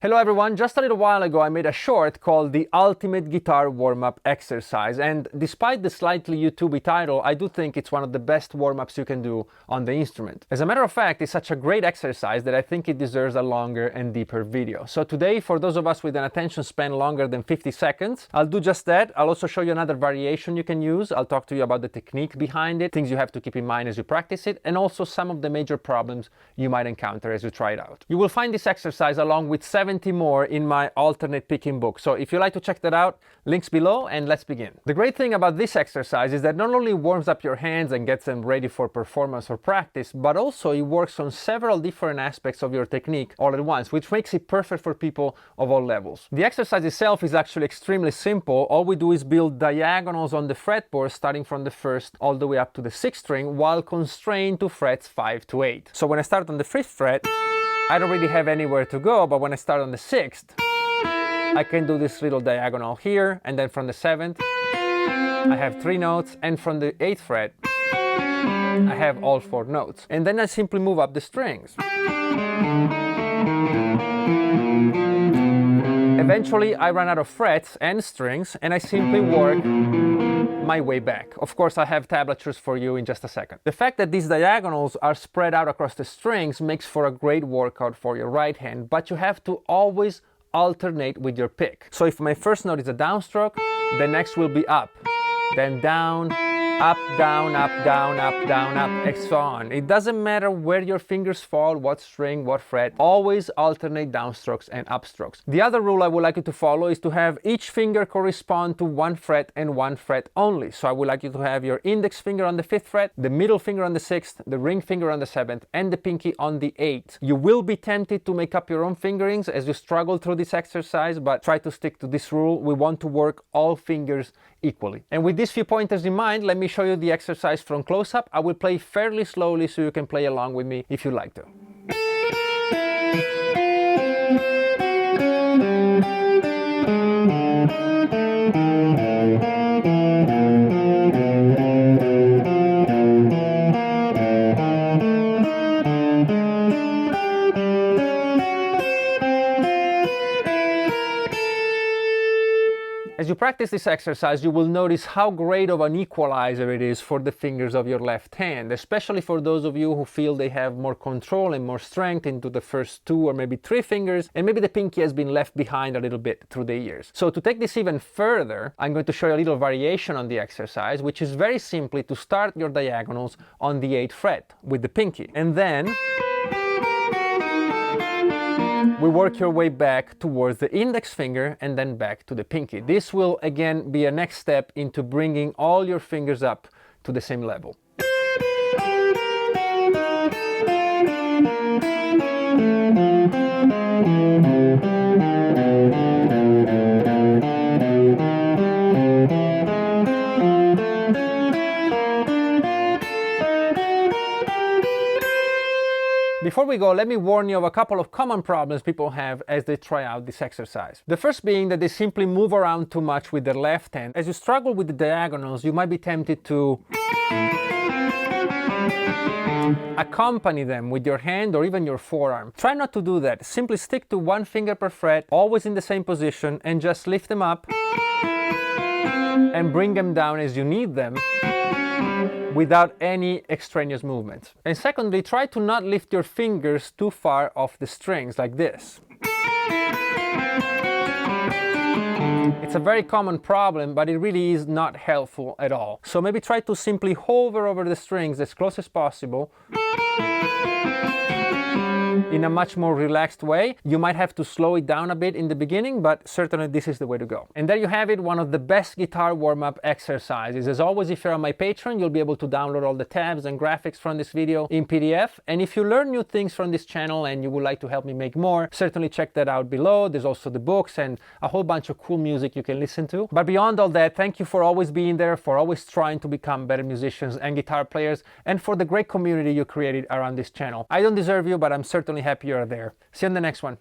Hello everyone, just a little while ago I made a short called the Ultimate Guitar Warm-Up Exercise, and despite the slightly YouTubey title, I do think it's one of the best warm-ups you can do on the instrument. As a matter of fact, it's such a great exercise that I think it deserves a longer and deeper video. So today, for those of us with an attention span longer than 50 seconds, I'll do just that. I'll also show you another variation you can use. I'll talk to you about the technique behind it, things you have to keep in mind as you practice it, and also some of the major problems you might encounter as you try it out. You will find this exercise along with 70 more in my alternate picking book. So if you'd like to check that out, links below, and let's begin. The great thing about this exercise is that not only warms up your hands and gets them ready for performance or practice, but also it works on several different aspects of your technique all at once, which makes it perfect for people of all levels. The exercise itself is actually extremely simple. All we do is build diagonals on the fretboard starting from the 1st all the way up to the 6th string while constrained to frets 5 to 8. So when I start on the 5th fret, I don't really have anywhere to go, but when I start on the 6th, I can do this little diagonal here, and then from the 7th, I have 3 notes, and from the 8th fret, I have all 4 notes. And then I simply move up the strings. Eventually, I run out of frets and strings, and I simply work my way back. Of course, I have tablatures for you in just a second. The fact that these diagonals are spread out across the strings makes for a great workout for your right hand, but you have to always alternate with your pick. So if my first note is a downstroke, the next will be up, then down, up, down, up, down, up, down, up, and so on. It doesn't matter where your fingers fall, what string, what fret, always alternate downstrokes and upstrokes. The other rule I would like you to follow is to have each finger correspond to 1 fret and 1 fret only. So I would like you to have your index finger on the 5th fret, the middle finger on the 6th, the ring finger on the 7th, and the pinky on the 8th. You will be tempted to make up your own fingerings as you struggle through this exercise, but try to stick to this rule. We want to work all fingers equally. And with these few pointers in mind, let me show you the exercise from close up. I will play fairly slowly so you can play along with me if you like to. As you practice this exercise, you will notice how great of an equalizer it is for the fingers of your left hand, especially for those of you who feel they have more control and more strength into the first 2 or maybe 3 fingers, and maybe the pinky has been left behind a little bit through the years. So to take this even further, I'm going to show you a little variation on the exercise, which is very simply to start your diagonals on the 8th fret with the pinky, and then we work your way back towards the index finger and then back to the pinky. This will again be a next step into bringing all your fingers up to the same level. Before we go, let me warn you of a couple of common problems people have as they try out this exercise. The first being that they simply move around too much with their left hand. As you struggle with the diagonals, you might be tempted to accompany them with your hand or even your forearm. Try not to do that. Simply stick to 1 finger per fret, always in the same position, and just lift them up and bring them down as you need them, without any extraneous movements. And secondly, try to not lift your fingers too far off the strings like this. It's a very common problem, but it really is not helpful at all. So maybe try to simply hover over the strings as close as possible in a much more relaxed way. You might have to slow it down a bit in the beginning, but certainly this is the way to go. And there you have it, one of the best guitar warm-up exercises. As always, if you're on my Patreon, you'll be able to download all the tabs and graphics from this video in PDF. And if you learn new things from this channel and you would like to help me make more, certainly check that out below. There's also the books and a whole bunch of cool music you can listen to. But beyond all that, thank you for always being there, for always trying to become better musicians and guitar players, and for the great community you created around this channel. I don't deserve you, but I'm certainly happy you're there. See you in the next one.